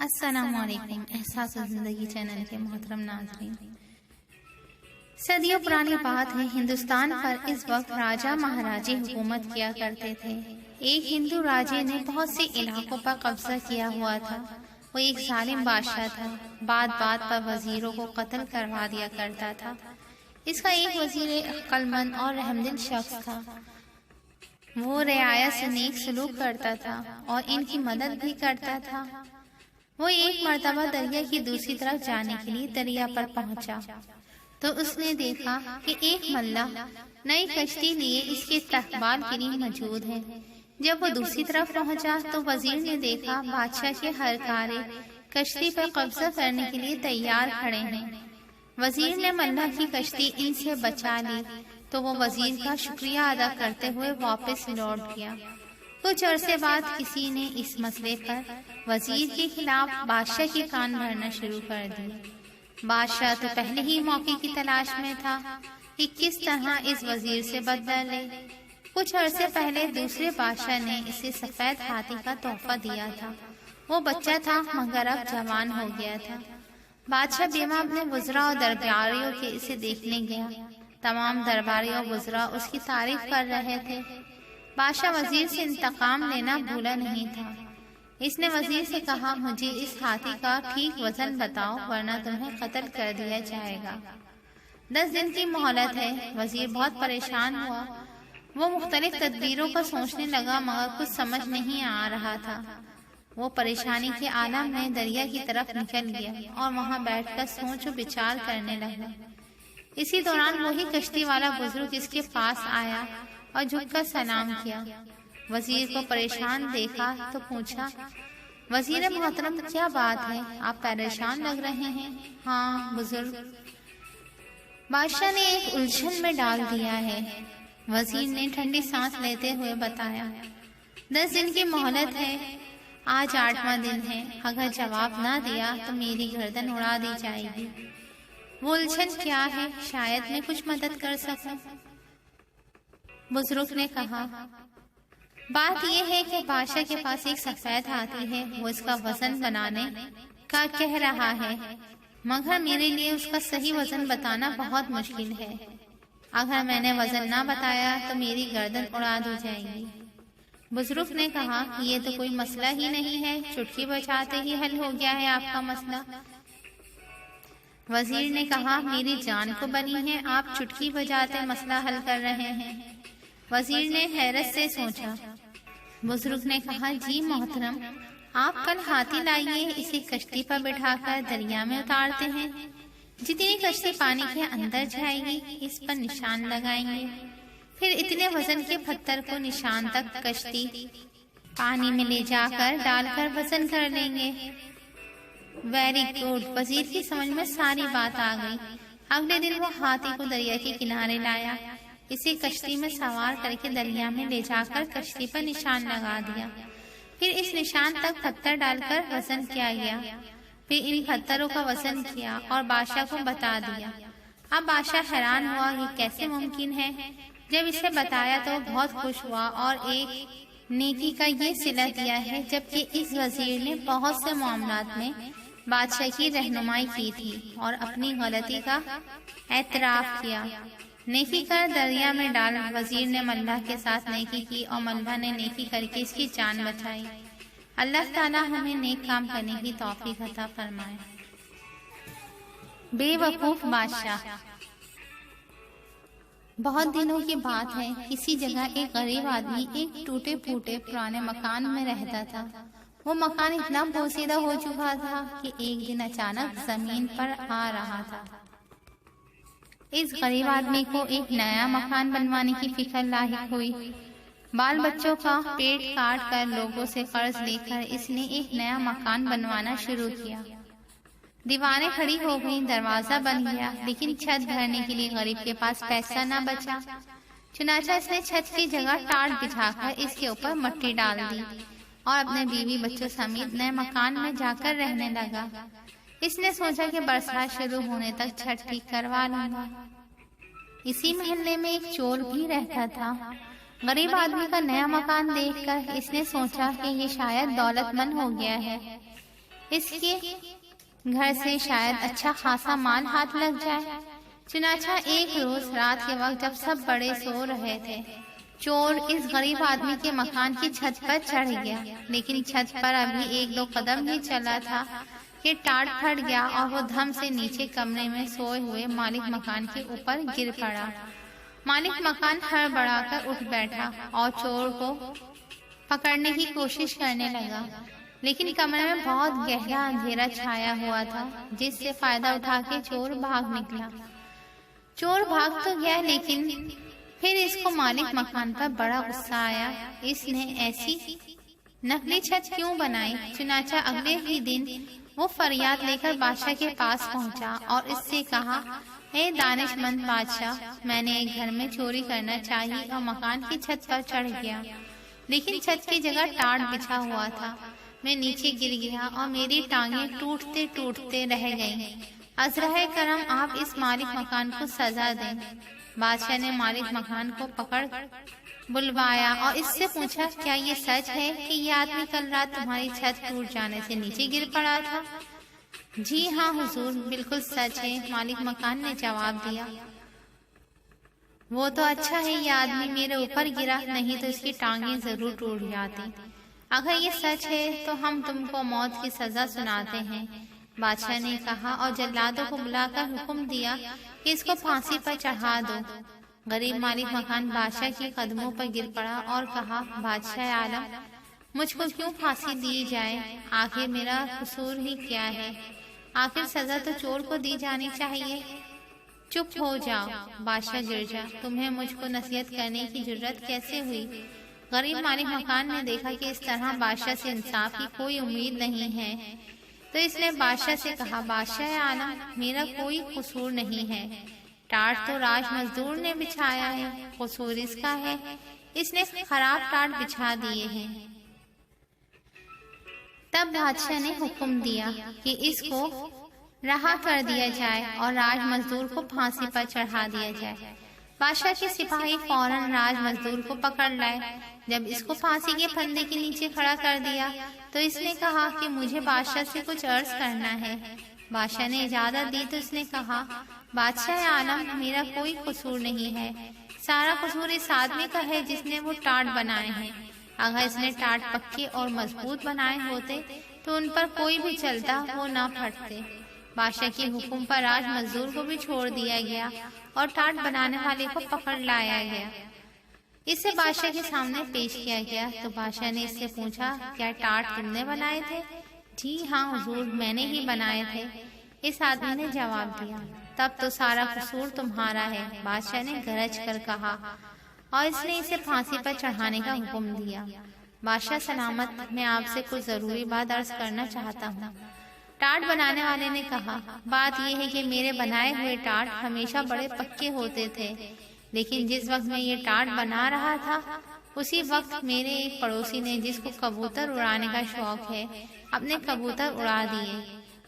السلام علیکم احساس زندگی چینل کے محترم ناظرین، صدیوں پرانی بات ہے، ہندوستان پر اس وقت راجہ مہاراجے حکومت کیا کرتے تھے۔ ایک ہندو راجے نے بہت سے علاقوں پر قبضہ کیا ہوا تھا۔ وہ ایک ظالم بادشاہ تھا، بات بات پر وزیروں کو قتل کروا دیا کرتا تھا۔ اس کا ایک وزیر عقل مند اور رحمدل شخص تھا۔ وہ رعایا سے نیک سلوک کرتا تھا اور ان کی مدد بھی کرتا تھا۔ وہ ایک مرتبہ دریا کی دوسری طرف جانے کے لیے دریا پر پہنچا تو اس نے دیکھا کہ ایک ملح نئی کشتی لیے اس کے استقبال کے لیے موجود ہے۔ جب وہ دوسری طرف پہنچا تو وزیر نے دیکھا بادشاہ کے ہرکارے کشتی پر قبضہ کرنے کے لیے تیار کھڑے ہیں۔ وزیر نے ملح کی کشتی ان سے بچا لی تو وہ وزیر کا شکریہ ادا کرتے ہوئے واپس لوٹ گیا۔ کچھ عرصے بعد کسی نے اس مسئلے پر وزیر کے خلاف بادشاہ کے کان بھرنا شروع کر دیے۔ بادشاہ تو پہلے ہی موقع کی تلاش میں تھا کہ کس طرح اس وزیر سے بدلہ لے۔ کچھ عرصے پہلے دوسرے بادشاہ نے اسے سفید ہاتھی کا تحفہ دیا تھا۔ وہ بچہ تھا مگر اب جوان ہو گیا تھا۔ بادشاہ بیمہ اپنے وزراء اور درباریوں کے اسے دیکھنے گیا۔ تمام درباری اور وزراء اس کی تعریف کر رہے تھے۔ بادشاہ وزیر سے انتقام لینا بھولا نہیں تھا۔ اس نے وزیر سے کہا، مجھے اس ہاتھی کا ٹھیک وزن بتاؤ ورنہ تمہیں قتل کر دیا جائے گا۔ 10 دن کی مہلت ہے۔ وزیر بہت پریشان ہوا۔ وہ مختلف تدبیروں کا سوچنے لگا مگر کچھ سمجھ نہیں آ رہا تھا۔ وہ پریشانی کے عالم میں دریا کی طرف نکل گیا اور وہاں بیٹھ کر سوچ و بچار کرنے لگا۔ اسی دوران وہی کشتی والا بزرگ اس کے پاس آیا اور جھک کر سلام کیا۔ وزیر کو پریشان دیکھا تو پوچھا، وزیر محترم کیا بات ہے؟ آپ پریشان لگ رہے ہیں۔ ہاں بزرگ، بادشاہ نے ایک الجھن میں ڈال دیا ہے۔ وزیر نے ٹھنڈی سانس لیتے ہوئے بتایا، 10 دن کی مہلت ہے، آج 8واں دن ہے، اگر جواب نہ دیا تو میری گردن اڑا دی جائے گی۔ وہ الجھن کیا ہے؟ شاید میں کچھ مدد کر سکوں۔ بزرگ نے کہا، بات یہ ہے کہ بادشاہ کے پاس ایک سفید ہاتھی ہے، وہ اس کا وزن بنانے کا کہہ رہا ہے مگر میرے لیے اس کا صحیح وزن بتانا بہت مشکل ہے۔ اگر میں نے وزن نہ بتایا تو میری گردن اڑا دی جائے گی۔ بزرگ نے کہا، یہ تو کوئی مسئلہ ہی نہیں ہے، چٹکی بجاتے ہی حل ہو گیا ہے آپ کا مسئلہ۔ وزیر نے کہا، میری جان کو بنی ہے، آپ چٹکی بجاتے مسئلہ حل کر رہے ہیں۔ وزیر نے حیرت سے سوچا۔ بزرگ نے کہا، جی محترم، آپ کل ہاتھی لائیے، اسے کشتی پر بٹھا کر دریا میں اتارتے ہیں۔ جتنی کشتی پانی کے اندر جائے گی اس پر نشان لگائیں گے، پھر اتنے وزن کے پتھر کو نشان تک کشتی پانی میں لے جا کر ڈال کر وزن کر لیں گے۔ ویری گڈ، وزیر کی سمجھ میں ساری بات آ گئی۔ اگلے دن وہ ہاتھی کو دریا کے کنارے لایا، اسے کشتی میں سوار کر کے دریا میں لے جا کر کشتی پر نشان لگا دیا۔ پھر اس نشان تک پتھر ڈال کر وزن کیا گیا۔ پھر ان پتھروں کا وزن کیا اور بادشاہ کو بتا دیا۔ اب بادشاہ حیران ہوا کہ کیسے ممکن ہے۔ جب اسے بتایا تو وہ بہت خوش ہوا اور ایک نیکی کا یہ صلہ دیا ہے، جبکہ اس وزیر نے بہت سے معاملات میں بادشاہ کی رہنمائی کی تھی اور اپنی غلطی کا اعتراف کیا۔ نیکی کر دریا میں ڈال، وزیر نے ملح کے ساتھ نیکی کی اور ملح نے نیکی کر کے اس کی جان بچائی۔ اللہ تعالی ہمیں نیک کام کرنے کی توفیق عطا فرمائے۔ بے وقوف بادشاہ۔ بہت دنوں کی بات ہے، کسی جگہ ایک غریب آدمی ایک ٹوٹے پھوٹے پرانے مکان میں رہتا تھا۔ وہ مکان اتنا بوسیدہ ہو چکا تھا کہ ایک دن اچانک زمین پر آ رہا تھا۔ اس غریب آدمی کو ایک نیا مکان بنوانے کی فکر لاحق ہوئی۔ بال بچوں کا پیٹ کاٹ کر لوگوں سے قرض لے کر اس نے ایک نیا مکان بنوانا شروع کیا۔ دیواریں کھڑی ہو گئیں، دروازہ بن گیا، لیکن چھت بھرنے کے لیے غریب کے پاس پیسہ نہ بچا۔ چنانچہ اس نے چھت کی جگہ ٹاٹ بچھا کر اس کے اوپر مٹی ڈال دی اور اپنے بیوی بچوں سمیت نئے مکان میں جا کر رہنے لگا۔ اس نے سوچا کہ برسات شروع ہونے تک چھت ٹھیک کروا لوں گا۔ اسی محلے میں ایک چور بھی رہتا تھا۔ غریب آدمی کا نیا مکان دیکھ کر اس نے سوچا کہ یہ شاید دولت مند ہو گیا ہے۔ اس کے گھر سے شاید اچھا خاصا مال ہاتھ لگ جائے۔ چنانچہ ایک روز رات کے وقت جب سب بڑے سو رہے تھے، چور اس غریب آدمی کے مکان کی چھت پر چڑھ گیا، لیکن چھت پر ابھی 1-2 قدم ہی چلا تھا کہ ٹاٹ پھٹ گیا اور وہ دھم سے نیچے کمرے میں سوئے ہوئے مالک مکان کے اوپر گر پڑا۔ مالک مکان ہڑبڑا کر اٹھ بیٹھا اور چور کو پکڑنے کی کوشش کرنے لگا، لیکن کمرے میں بہت گہرا اندھیرا چھایا ہوا تھا، جس سے فائدہ اٹھا کے چور بھاگ نکلا۔ چور بھاگ تو گیا، لیکن پھر اس کو مالک مکان پر بڑا غصہ آیا۔ اس نے ایسی نقلی چھت کیوں بنائی؟ چنانچہ اگلے ہی دن وہ فریاد لے کر بادشاہ کے پاس پہنچا اور اس سے کہا، اے دانش مند بادشاہ، میں نے ایک گھر میں چوری کرنا چاہی اور مکان کی چھت پر چڑھ گیا، لیکن چھت کی جگہ ٹاٹ بچھا ہوا تھا۔ میں نیچے گر گیا اور میری ٹانگیں ٹوٹتے ٹوٹتے رہ گئیں۔ عذرائے کرم آپ اس مالک مکان کو سزا دیں۔ بادشاہ نے مالک مکان کو پکڑ بلوایا اور اس سے پوچھا، کیا یہ سچ ہے کہ یہ آدمی کل رات تمہاری چھت ٹوٹ جانے سے نیچے گر پڑا تھا؟ جی ہاں حضور، بالکل سچ ہے، مالک مکان نے جواب دیا۔ وہ تو اچھا ہے، یہ آدمی میرے اوپر گرا، نہیں تو اس کی ٹانگیں ضرور ٹوٹ جاتی۔ اگر یہ سچ ہے تو ہم تم کو موت کی سزا سناتے ہیں۔ بادشاہ نے کہا اور جلادوں کو بلا کر حکم دیا کہ اس کو پھانسی پر چڑھا دو۔ غریب مالک مکان بادشاہ کے قدموں پر گر پڑا اور کہا، بادشاہ عالم، مجھ کو کیوں پھانسی دی جائے؟ آخر میرا قصور ہی کیا ہے؟ آخر سزا تو چور کو دی جانی چاہیے۔ چپ ہو جاؤ بادشاہ گرجا، تمہیں مجھ کو نصیحت کرنے کی جرت کیسے ہوئی؟ غریب مالک مکان نے دیکھا کہ اس طرح بادشاہ سے انصاف کی کوئی امید نہیں ہے، تو اس نے بادشاہ سے کہا، بادشاہ عالم، میرا کوئی قصور نہیں ہے، ٹاٹ تو راج مزدور نے بچھایا ہے، قصور اس کا ہے، اس نے خراب ٹاٹ بچھا دیے ہیں۔ تب بادشاہ نے حکم دیا کہ اس کو رہا کر دیا جائے اور راج مزدور کو پھانسی پر چڑھا دیا جائے۔ بادشاہ کے سپاہی فوراً راج مزدور کو پکڑ لائے۔ جب اس کو پھانسی کے پھندے کے نیچے کھڑا کر دیا تو اس نے کہا کہ مجھے بادشاہ سے کچھ عرض کرنا ہے۔ بادشاہ نے اجازت دی تو اس نے کہا، بادشاہ عالم، میرا کوئی قصور نہیں ہے، سارا قصور اس آدمی کا ہے جس نے وہ ٹاٹ بنائے ہیں۔ اگر اس نے ٹاٹ پکے اور مضبوط بنائے ہوتے تو ان پر کوئی بھی چلتا وہ نہ پھٹتے۔ بادشاہ کے حکم پر راج مزدور کو بھی چھوڑ دیا گیا اور ٹاٹ بنانے والے کو پکڑ لایا گیا۔ اسے بادشاہ کے سامنے پیش کیا گیا تو بادشاہ نے اس سے پوچھا، کیا ٹاٹ تم نے بنائے تھے؟ جی ہاں حضور، میں نے ہی بنائے تھے، اس آدمی نے جواب دیا۔ تب تو سارا قصور تمہارا ہے، بادشاہ نے گرج کر کہا، اور اس نے اسے پھانسی پر چڑھانے کا حکم دیا۔ بادشاہ سلامت، میں آپ سے کچھ ضروری بات عرض کرنا چاہتا ہوں۔ ٹاٹ بنانے والے نے کہا، بات یہ ہے کہ میرے بنائے ہوئے ٹاٹ ہمیشہ بڑے پکے ہوتے تھے، لیکن جس وقت میں یہ ٹاٹ بنا رہا تھا اسی وقت میرے ایک پڑوسی نے، جس کو کبوتر اڑانے کا شوق ہے، اپنے کبوتر اڑا دیے۔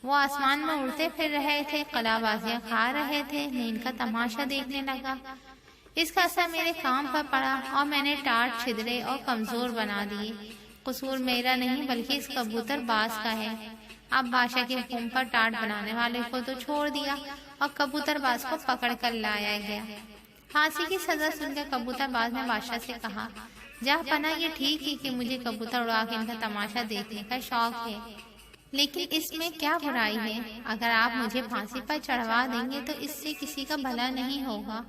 وہ آسمان میں اڑتے پھر رہے تھے، قلع بازیاں کھا رہے تھے، میں ان کا تماشا دیکھنے لگا۔ اس کا اثر میرے کام پر پڑا اور میں نے ٹاٹ چھدرے اور کمزور بنا دیے۔ قصور میرا نہیں بلکہ اس کبوتر باز کا ہے۔ اب بادشاہ کے حکم پر ٹاٹ بنانے والے کو تو چھوڑ دیا اور کبوتر باز کو پکڑ کر لایا گیا۔ پھانسی کی سزا سن کر کبوتر باز نے بادشاہ سے کہا، جہاں پناہ یہ ٹھیک ہے کہ مجھے کبوتر اڑا کے ان کا تماشا دیکھنے کا شوق ہے، لیکن اس میں کیا برائی ہے؟ اگر آپ مجھے پھانسی پر چڑھوا دیں گے تو اس سے کسی کا بھلا نہیں ہوگا۔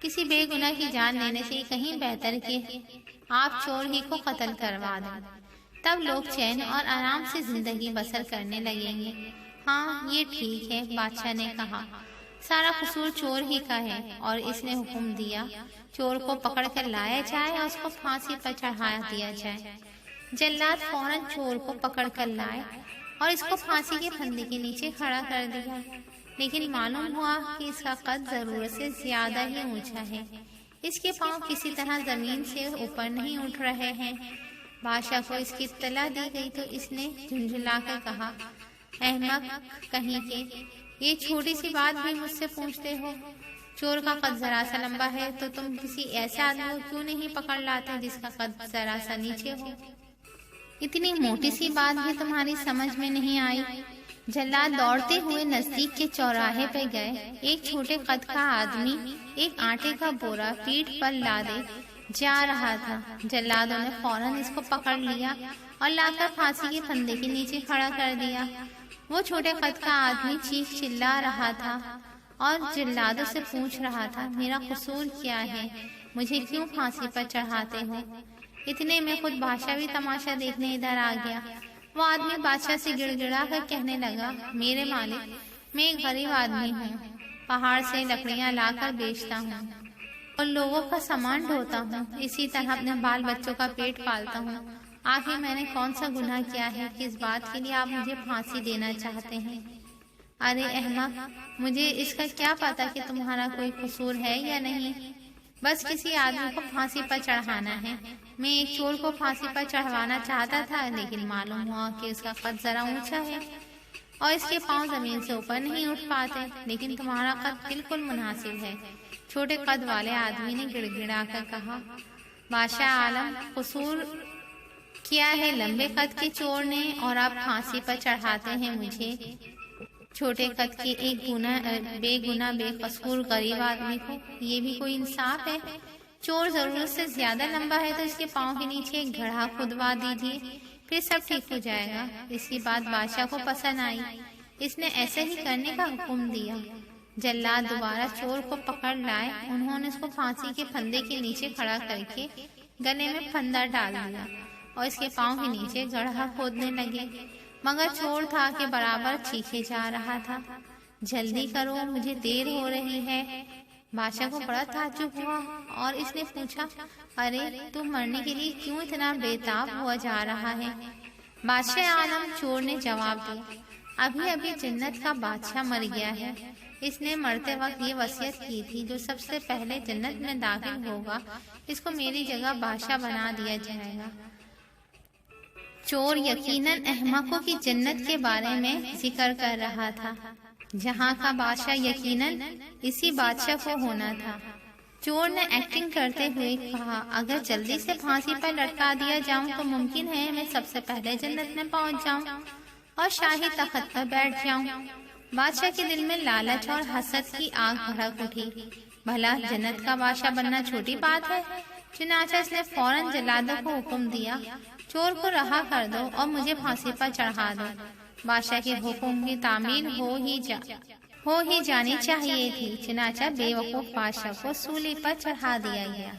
کسی بے گناہ کی جان لینے سے کہیں بہتر کہ آپ چور ہی کو قتل کروا دیں، تب لوگ چین اور آرام سے زندگی بسر کرنے لگیں گے۔ ہاں یہ ٹھیک ہے، بادشاہ نے کہا، سارا قصور چور ہی کا ہے، اور اس نے حکم دیا چور کو پکڑ کر لایا جائے اور اس کو پھانسی پر چڑھا دیا جائے۔ جلاد فوراً چور کو پکڑ کر لائے اور اس کو پھانسی کے پھندے کے نیچے کھڑا کر دیا، لیکن معلوم ہوا کہ اس کا قد ضرورت سے زیادہ ہی اونچا ہے، اس کے پاؤں کسی طرح زمین سے اوپر نہیں اٹھ رہے ہیں۔ بادشاہ کو اس کی اطلاع دی گئی تو اس نے جھنجھلا کر کہا، احمق کہیں کے، یہ چھوٹی سی بات بھی مجھ سے پوچھتے ہو؟ چور کا قد ذرا سا لمبا ہے تو تم کسی ایسے آدمی کو کیوں نہیں پکڑ لاتے جس کا قد ذرا سا نیچے ہو؟ اتنی موٹی سی بات بھی تمہاری سمجھ میں نہیں آئی؟ جلاد دوڑتے ہوئے نزدیک کے چوراہے پہ گئے۔ ایک چھوٹے قد کا آدمی ایک آٹے کا بورا پیٹھ پر لادے جا رہا تھا۔ جلادوں نے فوراً اس کو پکڑ لیا اور لا کر پھانسی کے پھندے کے نیچے کھڑا کر دیا۔ وہ چھوٹے قد کا آدمی چیخ چلا رہا تھا اور جلادوں سے پوچھ رہا تھا، میرا قصور کیا ہے؟ مجھے کیوں پھانسی پر چڑھاتے ہو؟ اتنے میں خود بادشاہ بھی تماشا دیکھنے ادھر آ گیا۔ وہ آدمی بادشاہ سے گڑ گڑا کر کہنے لگا، میرے مالک، میں ایک غریب آدمی ہوں، پہاڑ سے لکڑیاں لا کر بیچتا ہوں اور لوگوں کا سامان ڈھوتا ہوں، اسی طرح اپنے بال بچوں کا پیٹ پالتا ہوں۔ آخر میں نے کون سا گناہ کیا ہے کہ اس بات کے لیے آپ مجھے پھانسی دینا چاہتے ہیں؟ ارے احمق، مجھے اس کا کیا پتا کہ تمہارا کوئی قصور ہے یا نہیں؟ بس کسی آدمی کو پھانسی پر چڑھانا ہے۔ میں ایک چور کو پھانسی پر چڑھوانا چاہتا تھا، لیکن معلوم ہوا کہ اس کا قد ذرا اونچا ہے اور اس کے پاؤں زمین سے اوپر نہیں اٹھ پاتے، لیکن تمہارا قد بالکل مناسب ہے۔ چھوٹے قد والے آدمی نے گڑ گڑا کر کہا، بادشاہ عالم، قصور کیا ہے لمبے قد کے چور نے اور آپ پھانسی پر چڑھاتے ہیں مجھے، چھوٹے قد کے ایک بے گناہ بے قصور غریب آدمی کو؟ یہ بھی کوئی انصاف ہے؟ چور ضرورت سے زیادہ لمبا ہے تو اس کے پاؤں کے نیچے ایک گڑھا کھودوا دیجیے، پھر سب ٹھیک ہو جائے گا۔ اس کی بات بادشاہ کو پسند آئی، اس نے ایسے ہی کرنے کا حکم دیا۔ جلاد دوبارہ چور کو پکڑ لائے۔ انہوں نے اس کو پھانسی کے پھندے کے نیچے کھڑا کر کے گلے میں پھندا ڈال دیا اور اس کے پاؤں کے نیچے گڑھا کھودنے لگے، مگر چور تھا کہ برابر چیخے جا رہا تھا، جلدی کرو، مجھے دیر ہو رہی ہے۔ بادشاہ کو بڑا تعجب ہوا اور اس نے پوچھا، ارے تو مرنے کے لیے کیوں اتنا بےتاب ہوا جا رہا ہے؟ بادشاہ عالم، چور نے جواب دیا، ابھی ابھی جنت کا بادشاہ مر گیا ہے، اس نے مرتے وقت یہ وصیت کی تھی، جو سب سے پہلے جنت میں داخل ہوگا اس کو میری جگہ بادشاہ بنا دیا جائے گا۔ چور یقیناً احمقوں کی جنت کے بارے میں ذکر کر رہا تھا، جہاں کا بادشاہ یقیناً اسی بادشاہ کو ہونا تھا۔ چور نے ایکٹنگ کرتے ہوئے کہا، اگر جلدی سے پھانسی پر لٹکا دیا جاؤں تو ممکن ہے میں سب سے پہلے جنت میں پہنچ جاؤں اور شاہی تخت پر بیٹھ جاؤں۔ بادشاہ کے دل میں لالچ اور حسد کی آگ بھڑک اٹھی، بھلا جنت کا بادشاہ بننا چھوٹی بات ہے؟ چنانچہ اس نے فوراً جلادوں کو حکم دیا، چور کو رہا کر دو اور مجھے پھانسی پر چڑھا دو۔ بادشاہ کے حکم کی تعمیل ہو ہی جانی چاہیے تھی، چنانچہ بے وقوف بادشاہ کو سولی پر چڑھا دیا گیا۔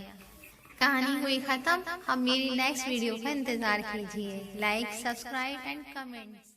کہانی ہوئی ختم۔ اب میری نیکسٹ ویڈیو کا انتظار کیجیے۔ Like, subscribe and comment.